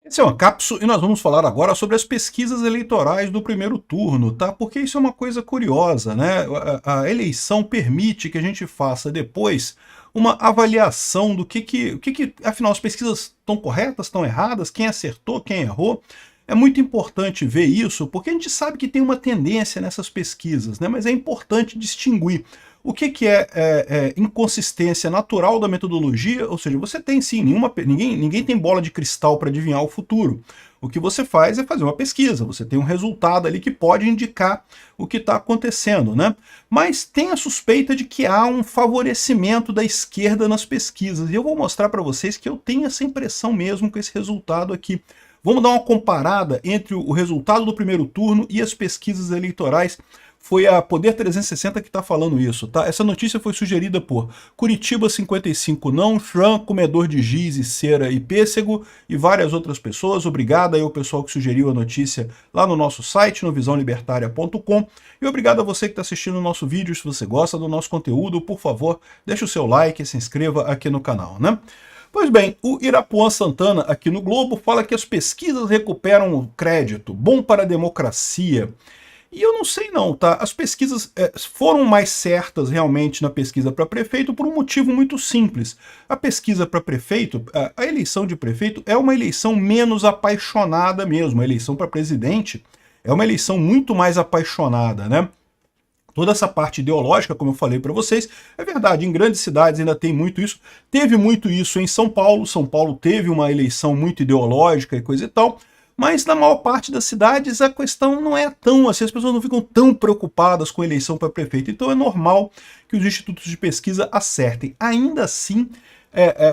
Esse é uma cápsula e nós vamos falar agora sobre as pesquisas eleitorais do primeiro turno, tá? Porque isso é uma coisa curiosa, né? A eleição permite que a gente faça depois uma avaliação do afinal, as pesquisas estão corretas, estão erradas, quem acertou, quem errou. É muito importante ver isso, porque a gente sabe que tem uma tendência nessas pesquisas, né? Mas é importante distinguir o que é inconsistência natural da metodologia, ou seja, você tem sim, ninguém tem bola de cristal para adivinhar o futuro. O que você faz é fazer uma pesquisa, você tem um resultado ali que pode indicar o que está acontecendo, né? Mas tem a suspeita de que há um favorecimento da esquerda nas pesquisas, e eu vou mostrar para vocês que eu tenho essa impressão mesmo com esse resultado aqui. Vamos dar uma comparada entre o resultado do primeiro turno e as pesquisas eleitorais. Foi a Poder 360 que está falando isso, tá? Essa notícia foi sugerida por Curitiba 55 Não, Fran, Comedor de Giz e Cera e Pêssego e várias outras pessoas. Obrigado aí ao pessoal que sugeriu a notícia lá no nosso site, no visãolibertaria.com. E obrigado a você que está assistindo o nosso vídeo. Se você gosta do nosso conteúdo, por favor, deixe o seu like e se inscreva aqui no canal, né? Pois bem, o Irapuan Santana aqui no Globo fala que as pesquisas recuperam o crédito, bom para a democracia. E eu não sei não, tá? As pesquisas foram mais certas realmente na pesquisa para prefeito por um motivo muito simples. A pesquisa para prefeito, a eleição de prefeito é uma eleição menos apaixonada mesmo. A eleição para presidente é uma eleição muito mais apaixonada, né? Toda essa parte ideológica, como eu falei para vocês, é verdade, em grandes cidades ainda tem muito isso. Teve muito isso em São Paulo. São Paulo teve uma eleição muito ideológica e coisa e tal. Mas na maior parte das cidades a questão não é tão assim, as pessoas não ficam tão preocupadas com a eleição para prefeito. Então é normal que os institutos de pesquisa acertem. Ainda assim,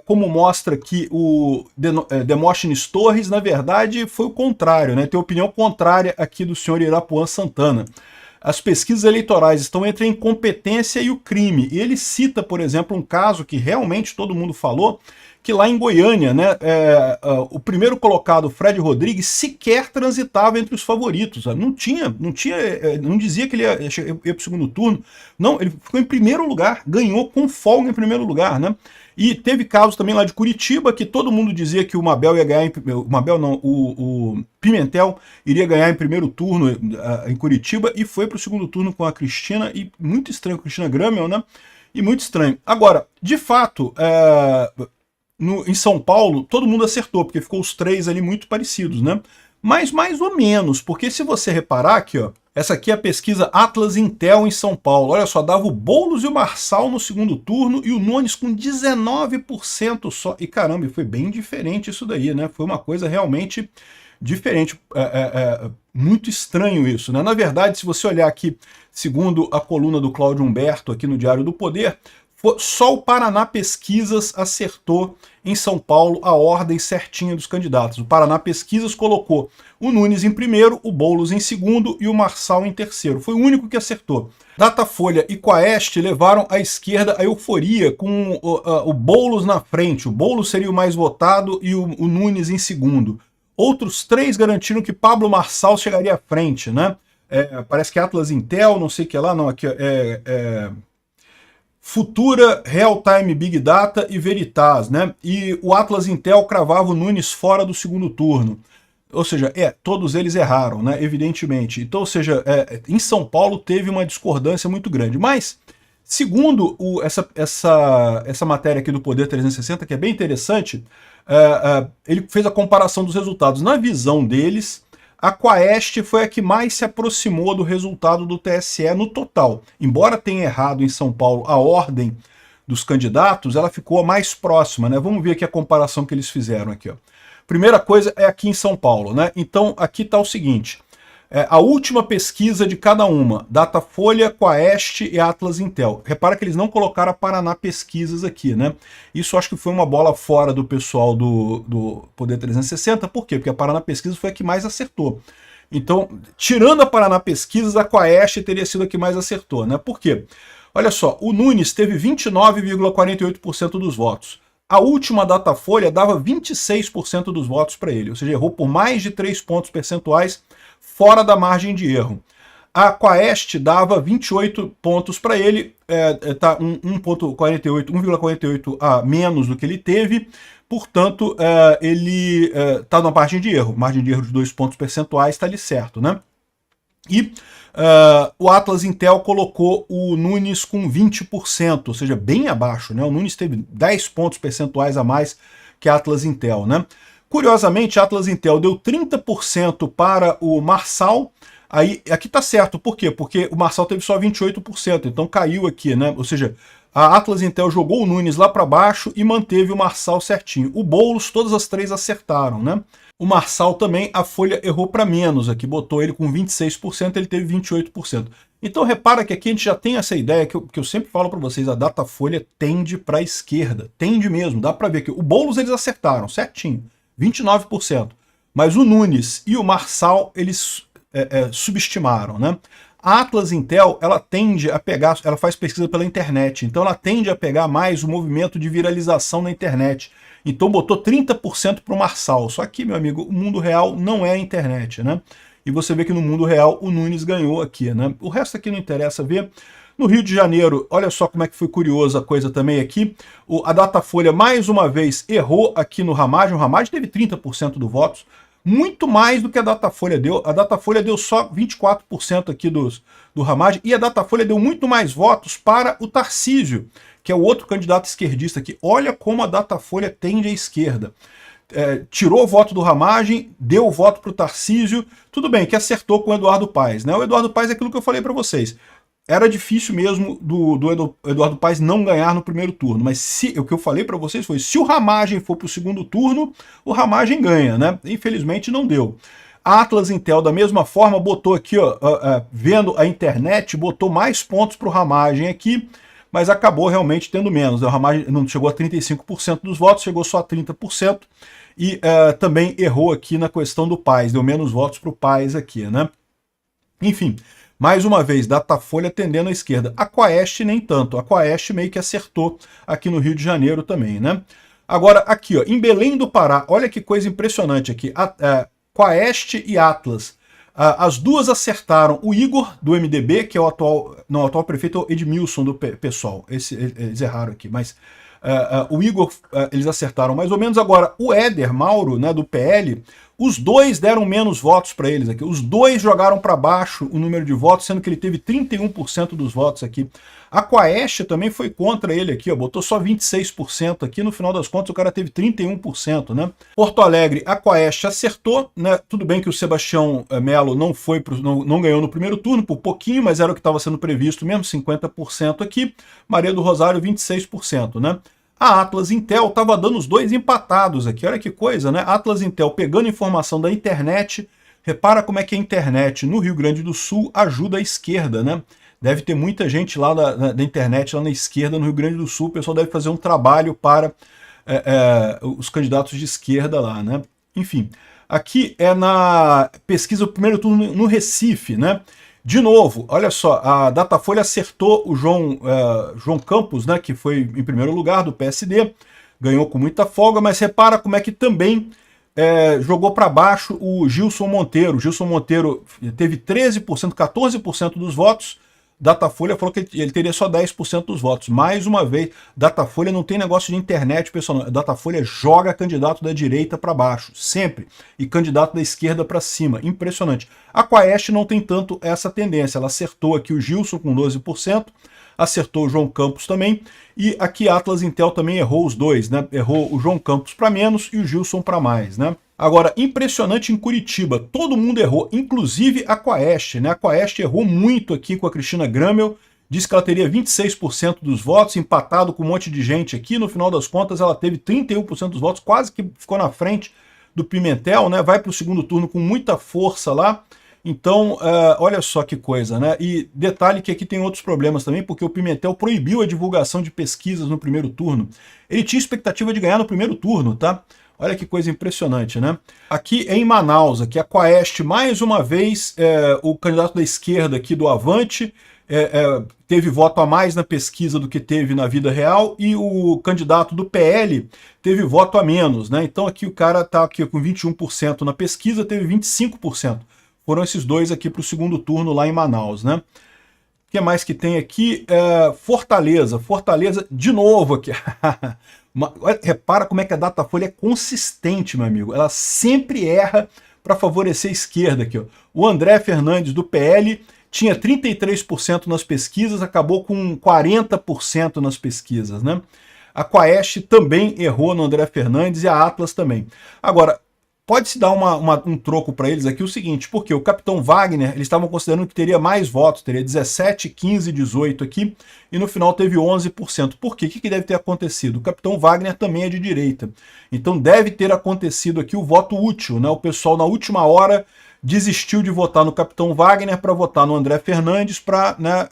como mostra aqui o Demóstenes Torres, na verdade foi o contrário, né? Tem opinião contrária aqui do senhor Irapuan Santana. As pesquisas eleitorais estão entre a incompetência e o crime. E ele cita, por exemplo, um caso que realmente todo mundo falou, que lá em Goiânia, né, o primeiro colocado, Fred Rodrigues, sequer transitava entre os favoritos. Não dizia que ele ia para o segundo turno. Não, ele ficou em primeiro lugar, ganhou com folga em primeiro lugar, né? E teve casos também lá de Curitiba, que todo mundo dizia que o Mabel ia ganhar, o Pimentel iria ganhar em primeiro turno em Curitiba, e foi para o segundo turno com a Cristina, e muito estranho, Cristina Gramel, né? E muito estranho. Agora, de fato, em São Paulo, todo mundo acertou, porque ficou os três ali muito parecidos, né? Mas mais ou menos, porque se você reparar aqui, ó, essa aqui é a pesquisa Atlas Intel em São Paulo. Olha só, dava o Boulos e o Marçal no segundo turno e o Nunes com 19% só. E caramba, foi bem diferente isso daí, né? Foi uma coisa realmente diferente. Muito estranho isso, né? Na verdade, se você olhar aqui, segundo a coluna do Cláudio Humberto aqui no Diário do Poder, só o Paraná Pesquisas acertou em São Paulo a ordem certinha dos candidatos. O Paraná Pesquisas colocou o Nunes em primeiro, o Boulos em segundo e o Marçal em terceiro. Foi o único que acertou. Datafolha e Quaest levaram à esquerda a euforia com o Boulos na frente. O Boulos seria o mais votado e o Nunes em segundo. Outros três garantiram que Pablo Marçal chegaria à frente, né? Parece que Atlas Intel, não sei o que lá, não, aqui Futura, Real Time Big Data e Veritas, né? E o Atlas Intel cravava o Nunes fora do segundo turno. Ou seja, todos eles erraram, né? Evidentemente. Então, ou seja, em São Paulo teve uma discordância muito grande. Mas, segundo essa matéria aqui do Poder 360, que é bem interessante, ele fez a comparação dos resultados. Na visão deles, a Quaest foi a que mais se aproximou do resultado do TSE no total. Embora tenha errado em São Paulo a ordem dos candidatos, ela ficou a mais próxima, né? Vamos ver aqui a comparação que eles fizeram aqui, ó. Primeira coisa é aqui em São Paulo, né? Então aqui está o seguinte, a última pesquisa de cada uma, Datafolha, Quaest e Atlas Intel. Repara que eles não colocaram a Paraná Pesquisas aqui, né? Isso acho que foi uma bola fora do pessoal do Poder 360. Por quê? Porque a Paraná Pesquisas foi a que mais acertou. Então, tirando a Paraná Pesquisas, a Quaest teria sido a que mais acertou, né? Por quê? Olha só, o Nunes teve 29,48% dos votos. A última Datafolha dava 26% dos votos para ele, ou seja, errou por mais de 3 pontos percentuais fora da margem de erro. A Quaest dava 28 pontos para ele, tá 1,48 a menos do que ele teve, portanto, ele está na margem de erro. Margem de erro de 2 pontos percentuais está ali certo, né? E o Atlas Intel colocou o Nunes com 20%, ou seja, bem abaixo, né? O Nunes teve 10 pontos percentuais a mais que a Atlas Intel, né? Curiosamente, a Atlas Intel deu 30% para o Marçal. Aí, aqui tá certo, por quê? Porque o Marçal teve só 28%, então caiu aqui, né? Ou seja, a Atlas Intel jogou o Nunes lá para baixo e manteve o Marçal certinho. O Boulos, todas as três acertaram, né? O Marçal também, a Folha errou para menos aqui, botou ele com 26%, ele teve 28%. Então repara que aqui a gente já tem essa ideia que eu sempre falo para vocês, a Datafolha tende para a esquerda, tende mesmo, dá para ver que o Boulos eles acertaram, certinho, 29%. Mas o Nunes e o Marçal, eles subestimaram, né? A Atlas Intel, ela tende a pegar, ela faz pesquisa pela internet, então ela tende a pegar mais o movimento de viralização na internet. Então botou 30% para o Marçal. Só que, meu amigo, o mundo real não é a internet, né? E você vê que no mundo real o Nunes ganhou aqui, né? O resto aqui não interessa ver. No Rio de Janeiro, olha só como é que foi curiosa a coisa também aqui. A Datafolha, mais uma vez, errou aqui no Ramagem. O Ramagem teve 30% dos votos, muito mais do que a Datafolha deu. A Datafolha deu só 24% aqui do Ramagem, e a Datafolha deu muito mais votos para o Tarcísio, que é o outro candidato esquerdista aqui. Olha como a Datafolha tende à esquerda. Tirou o voto do Ramagem, deu o voto para o Tarcísio, tudo bem, que acertou com o Eduardo Paes, né? O Eduardo Paes é aquilo que eu falei para vocês. Era difícil mesmo do Eduardo Paes não ganhar no primeiro turno, mas o que eu falei para vocês foi, se o Ramagem for para o segundo turno, o Ramagem ganha, né? Infelizmente não deu. A Atlas Intel, da mesma forma, botou aqui, ó, vendo a internet, botou mais pontos para o Ramagem aqui, mas acabou realmente tendo menos. O Ramagem não chegou a 35% dos votos, chegou só a 30%, e também errou aqui na questão do Paes, deu menos votos para o Paes aqui, né? Enfim, mais uma vez, Datafolha tendendo à esquerda. A Quaest nem tanto, a Quaest meio que acertou aqui no Rio de Janeiro também, né? Agora, aqui, ó, em Belém do Pará, olha que coisa impressionante aqui, Quaest e Atlas. As duas acertaram. O Igor, do MDB, que é o atual prefeito, é o Edmilson, do PSOL. Eles erraram aqui, mas o Igor, eles acertaram mais ou menos. Agora, o Éder Mauro, né, do PL, os dois deram menos votos para eles aqui. Os dois jogaram para baixo o número de votos, sendo que ele teve 31% dos votos aqui. A Quaest também foi contra ele aqui, ó, botou só 26% aqui. No final das contas, o cara teve 31%, né? Porto Alegre, a Quaest acertou, né? Tudo bem que o Sebastião Melo não ganhou no primeiro turno, por pouquinho, mas era o que estava sendo previsto mesmo, 50% aqui. Maria do Rosário, 26%, né? A Atlas Intel estava dando os dois empatados aqui, olha que coisa, né? Atlas Intel pegando informação da internet, repara como é que a internet no Rio Grande do Sul ajuda a esquerda, né? Deve ter muita gente lá da internet, lá na esquerda, no Rio Grande do Sul, o pessoal deve fazer um trabalho para os candidatos de esquerda lá, né? Enfim, aqui é na pesquisa do primeiro turno no Recife, né? De novo, olha só, a Datafolha acertou o João Campos, né, que foi em primeiro lugar do PSD, ganhou com muita folga, mas repara como é que também jogou para baixo o Gilson Monteiro. Gilson Monteiro teve 13%, 14% dos votos. Datafolha falou que ele teria só 10% dos votos. Mais uma vez, Datafolha não tem negócio de internet, pessoal. Datafolha joga candidato da direita para baixo, sempre. E candidato da esquerda para cima. Impressionante. A Quaest não tem tanto essa tendência. Ela acertou aqui o Gilson com 12%, acertou o João Campos também. E aqui a Atlas Intel também errou os dois, né? Errou o João Campos para menos e o Gilson para mais, né? Agora, impressionante em Curitiba, todo mundo errou, inclusive a Quaest, né? A Quaest errou muito aqui com a Cristina Gramel, disse que ela teria 26% dos votos, empatado com um monte de gente aqui, no final das contas ela teve 31% dos votos, quase que ficou na frente do Pimentel, né? Vai para o segundo turno com muita força lá. Então, olha só que coisa, né? E detalhe que aqui tem outros problemas também, porque o Pimentel proibiu a divulgação de pesquisas no primeiro turno. Ele tinha expectativa de ganhar no primeiro turno, tá? Olha que coisa impressionante, né? Aqui em Manaus, aqui a Quaest, mais uma vez, o candidato da esquerda aqui do Avante teve voto a mais na pesquisa do que teve na vida real, e o candidato do PL teve voto a menos, né? Então aqui o cara tá aqui com 21% na pesquisa, teve 25%. foram esses dois aqui para o segundo turno lá em Manaus, né? O que mais que tem aqui? Fortaleza. Fortaleza, de novo aqui. Repara como é que a Datafolha é consistente, meu amigo. Ela sempre erra para favorecer a esquerda aqui, ó. O André Fernandes, do PL, tinha 33% nas pesquisas, acabou com 40% nas pesquisas, né? A Quaest também errou no André Fernandes e a Atlas também. Agora, pode-se dar um troco para eles aqui o seguinte, porque o Capitão Wagner, eles estavam considerando que teria mais votos, teria 17, 15, 18 aqui, e no final teve 11%. Por quê? O que deve ter acontecido? O Capitão Wagner também é de direita. Então deve ter acontecido aqui o voto útil, né? O pessoal na última hora desistiu de votar no Capitão Wagner para votar no André Fernandes para, né,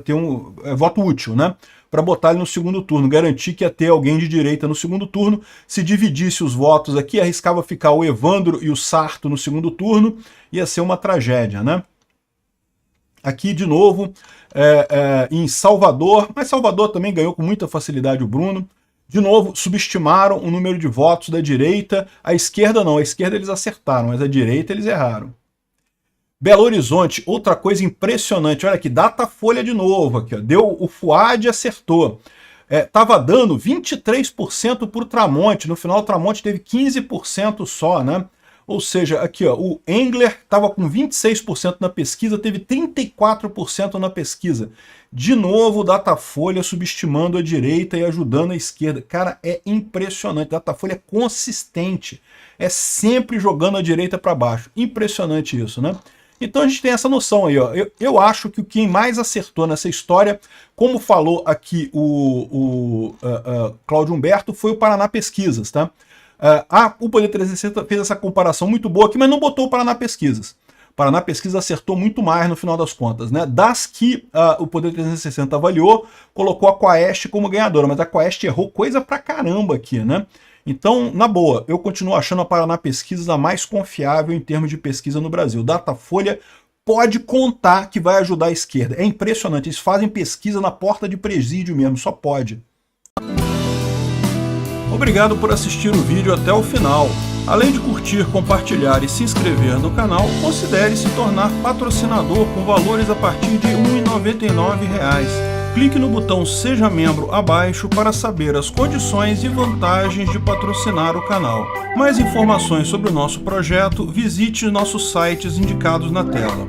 ter um voto útil, né? Para botar ele no segundo turno, garantir que ia ter alguém de direita no segundo turno. Se dividisse os votos aqui, arriscava ficar o Evandro e o Sarto no segundo turno, ia ser uma tragédia, né? Aqui, de novo, em Salvador, mas Salvador também ganhou com muita facilidade o Bruno. De novo, subestimaram o número de votos da direita, a esquerda não, a esquerda eles acertaram, mas a direita eles erraram. Belo Horizonte, outra coisa impressionante, olha aqui, Datafolha de novo, aqui, ó, deu o Fuad e acertou. Tava dando 23% para o Tramonte, no final o Tramonte teve 15% só, né? Ou seja, aqui ó, o Engler estava com 26% na pesquisa, teve 34% na pesquisa. De novo, Datafolha subestimando a direita e ajudando a esquerda. Cara, é impressionante, Datafolha é consistente, é sempre jogando a direita para baixo. Impressionante isso, né? Então a gente tem essa noção aí, ó. Eu acho que quem mais acertou nessa história, como falou aqui o Cláudio Humberto, foi o Paraná Pesquisas, tá? O Poder 360 fez essa comparação muito boa aqui, mas não botou o Paraná Pesquisas. O Paraná Pesquisas acertou muito mais no final das contas, né? Das que o Poder 360 avaliou, colocou a Quaest como ganhadora, mas a Quaest errou coisa pra caramba aqui, né? Então, na boa, eu continuo achando a Paraná Pesquisas a mais confiável em termos de pesquisa no Brasil. Datafolha pode contar que vai ajudar a esquerda. É impressionante, eles fazem pesquisa na porta de presídio mesmo, só pode. Obrigado por assistir o vídeo até o final. Além de curtir, compartilhar e se inscrever no canal, considere se tornar patrocinador com valores a partir de R$ 1,99. Clique no botão Seja Membro abaixo para saber as condições e vantagens de patrocinar o canal. Mais informações sobre o nosso projeto, visite nossos sites indicados na tela.